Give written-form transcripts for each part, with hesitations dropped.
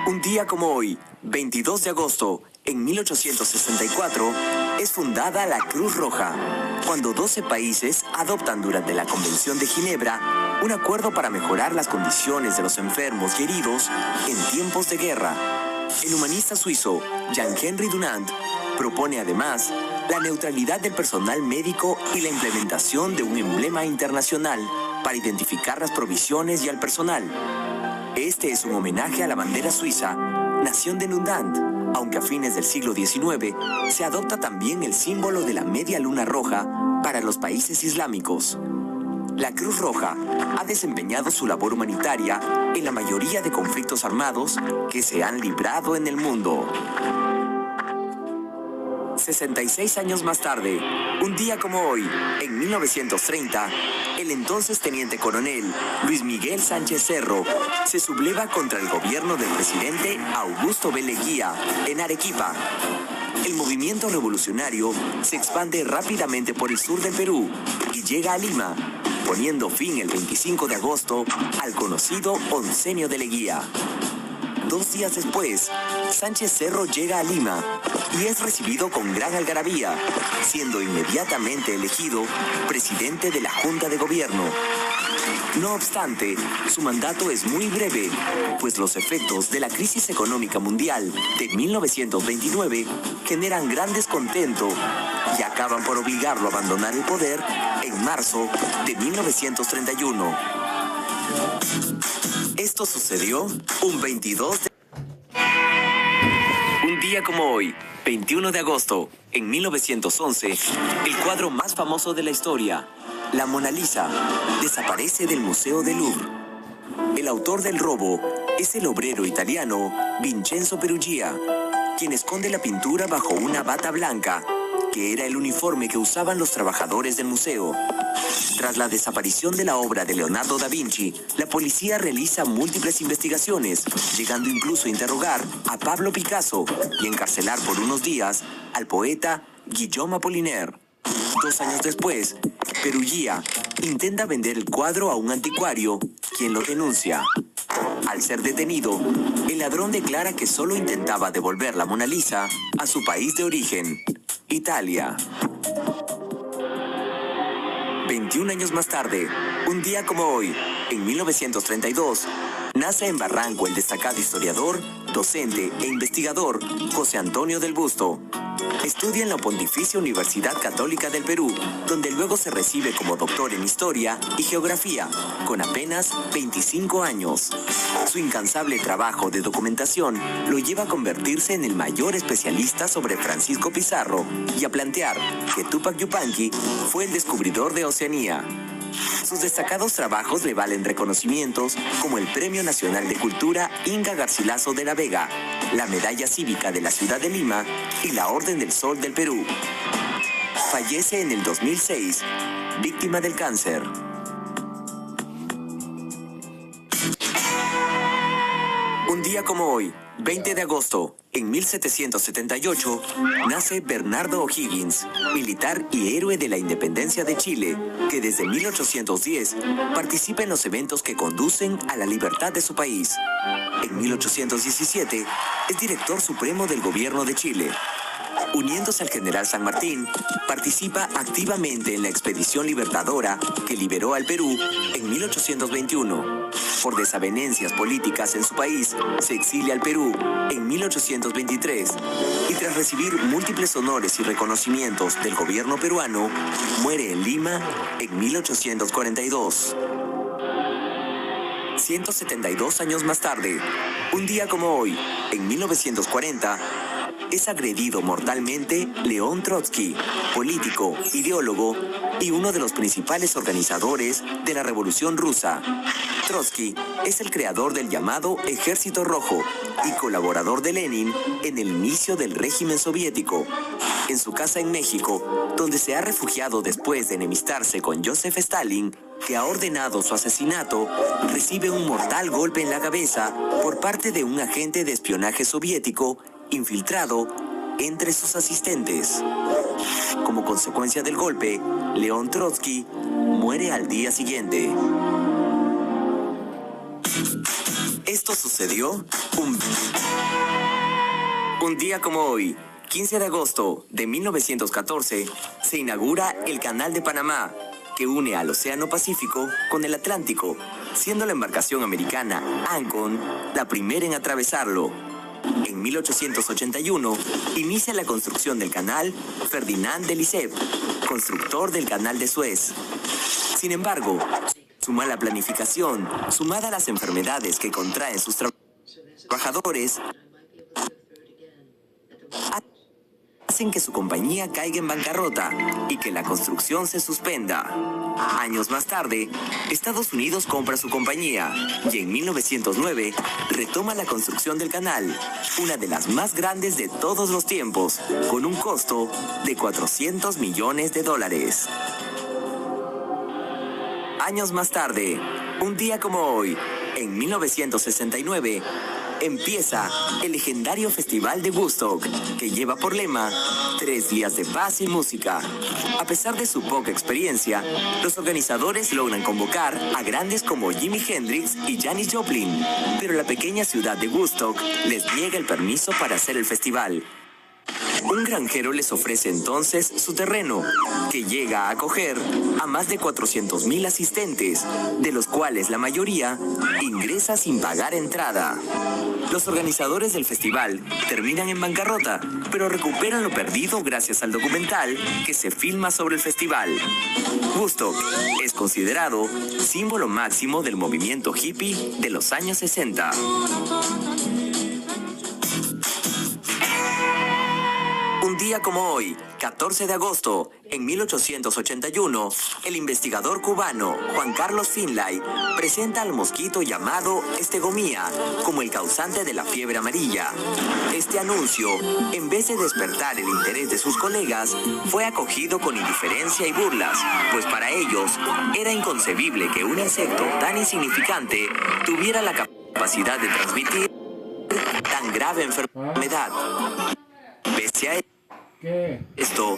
Un día como hoy, 22 de agosto, en 1864, es fundada la Cruz Roja, cuando 12 países adoptan durante la Convención de Ginebra un acuerdo para mejorar las condiciones de los enfermos y heridos en tiempos de guerra. El humanista suizo Jean-Henri Dunant propone además la neutralidad del personal médico y la implementación de un emblema internacional para identificar las provisiones y al personal. Este es un homenaje a la bandera suiza, nación de Dunant, aunque a fines del siglo XIX se adopta también el símbolo de la media luna roja para los países islámicos. La Cruz Roja ha desempeñado su labor humanitaria en la mayoría de conflictos armados que se han librado en el mundo. 66 años más tarde, un día como hoy, en 1930, el entonces teniente coronel Luis Miguel Sánchez Cerro se subleva contra el gobierno del presidente Augusto B. Leguía en Arequipa. El movimiento revolucionario se expande rápidamente por el sur del Perú y llega a Lima, poniendo fin el 25 de agosto al conocido Oncenio de Leguía. 2 días después, Sánchez Cerro llega a Lima y es recibido con gran algarabía, siendo inmediatamente elegido presidente de la Junta de Gobierno. No obstante, su mandato es muy breve, pues los efectos de la crisis económica mundial de 1929 generan gran descontento y acaban por obligarlo a abandonar el poder en marzo de 1931. Esto sucedió un 22 de... Un día como hoy, 21 de agosto, en 1911, el cuadro más famoso de la historia, la Mona Lisa, desaparece del Museo del Louvre. El autor del robo es el obrero italiano Vincenzo Peruggia, quien esconde la pintura bajo una bata blanca, que era el uniforme que usaban los trabajadores del museo. Tras la desaparición de la obra de Leonardo da Vinci, la policía realiza múltiples investigaciones, llegando incluso a interrogar a Pablo Picasso y encarcelar por unos días al poeta Guillaume Apollinaire. 2 años después, Peruggia intenta vender el cuadro a un anticuario, quien lo denuncia. Al ser detenido, el ladrón declara que solo intentaba devolver la Mona Lisa a su país de origen, Italia. 21 años más tarde, un día como hoy, en 1932, nace en Barranco el destacado historiador, docente e investigador José Antonio del Busto. Estudia en la Pontificia Universidad Católica del Perú, donde luego se recibe como doctor en Historia y Geografía, con apenas 25 años. Su incansable trabajo de documentación lo lleva a convertirse en el mayor especialista sobre Francisco Pizarro y a plantear que Túpac Yupanqui fue el descubridor de Oceanía. Sus destacados trabajos le valen reconocimientos como el Premio Nacional de Cultura Inga Garcilaso de la Vega, la Medalla Cívica de la Ciudad de Lima y la Orden del Sol del Perú. Fallece en el 2006, víctima del cáncer. Un día como hoy, 20 de agosto, en 1778, nace Bernardo O'Higgins, militar y héroe de la independencia de Chile, que desde 1810 participa en los eventos que conducen a la libertad de su país. En 1817, es director supremo del gobierno de Chile. Uniéndose al general San Martín, participa activamente en la expedición libertadora que liberó al Perú en 1821. Por desavenencias políticas en su país, se exilia al Perú en 1823 y tras recibir múltiples honores y reconocimientos del gobierno peruano, muere en Lima en 1842. 172 años más tarde, un día como hoy, en 1940, es agredido mortalmente León Trotsky, político, ideólogo y uno de los principales organizadores de la Revolución Rusa. Trotsky es el creador del llamado Ejército Rojo y colaborador de Lenin en el inicio del régimen soviético. En su casa en México, donde se ha refugiado después de enemistarse con Joseph Stalin, que ha ordenado su asesinato, recibe un mortal golpe en la cabeza por parte de un agente de espionaje soviético infiltrado entre sus asistentes. Como consecuencia del golpe, León Trotsky muere al día siguiente. Esto Esto sucedió un día como hoy, 15 de agosto de 1914, se inaugura el Canal de Panamá, que une al Océano Pacífico con el Atlántico, siendo la embarcación americana Ancon la primera en atravesarlo. En 1881 inicia la construcción del canal Ferdinand de Lesseps, constructor del Canal de Suez. Sin embargo, su mala planificación, sumada a las enfermedades que contraen sus trabajadores, hacen que su compañía caiga en bancarrota y que la construcción se suspenda. Años más tarde, Estados Unidos compra su compañía y en 1909 retoma la construcción del canal, una de las más grandes de todos los tiempos, con un costo de $400 millones. Años más tarde, un día como hoy, en 1969, empieza el legendario Festival de Woodstock, que lleva por lema 3 días de paz y música. A pesar de su poca experiencia, los organizadores logran convocar a grandes como Jimi Hendrix y Janis Joplin, pero la pequeña ciudad de Woodstock les niega el permiso para hacer el festival. Un granjero les ofrece entonces su terreno, que llega a acoger a más de 400,000 asistentes, de los cuales la mayoría ingresa sin pagar entrada. Los organizadores del festival terminan en bancarrota, pero recuperan lo perdido gracias al documental que se filma sobre el festival. Woodstock es considerado símbolo máximo del movimiento hippie de los años 60. Un día como hoy, 14 de agosto, en 1881, el investigador cubano Juan Carlos Finlay presenta al mosquito llamado estegomía como el causante de la fiebre amarilla. Este anuncio, en vez de despertar el interés de sus colegas, fue acogido con indiferencia y burlas, pues para ellos era inconcebible que un insecto tan insignificante tuviera la capacidad de transmitir tan grave enfermedad. Pese a esto,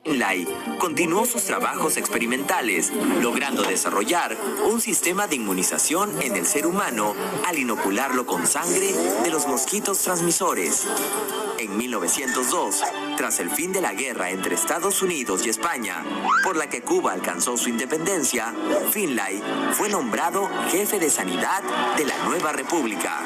Finlay continuó sus trabajos experimentales, logrando desarrollar un sistema de inmunización en el ser humano al inocularlo con sangre de los mosquitos transmisores. En 1902, tras el fin de la guerra entre Estados Unidos y España, por la que Cuba alcanzó su independencia, Finlay fue nombrado jefe de sanidad de la nueva república.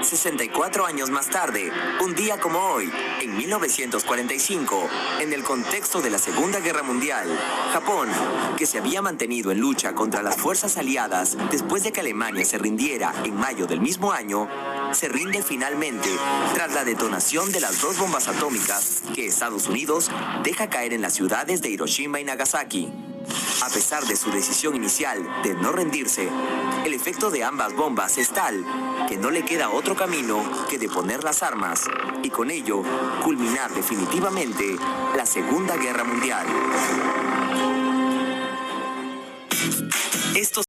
64 años más tarde, un día como hoy, en 1945, en el contexto de la Segunda Guerra Mundial, Japón, que se había mantenido en lucha contra las fuerzas aliadas después de que Alemania se rindiera en mayo del mismo año, se rinde finalmente tras la detonación de las 2 bombas atómicas que Estados Unidos deja caer en las ciudades de Hiroshima y Nagasaki. A pesar de su decisión inicial de no rendirse, el efecto de ambas bombas es tal que no le queda otro camino que deponer las armas y con ello culminar definitivamente la Segunda Guerra Mundial.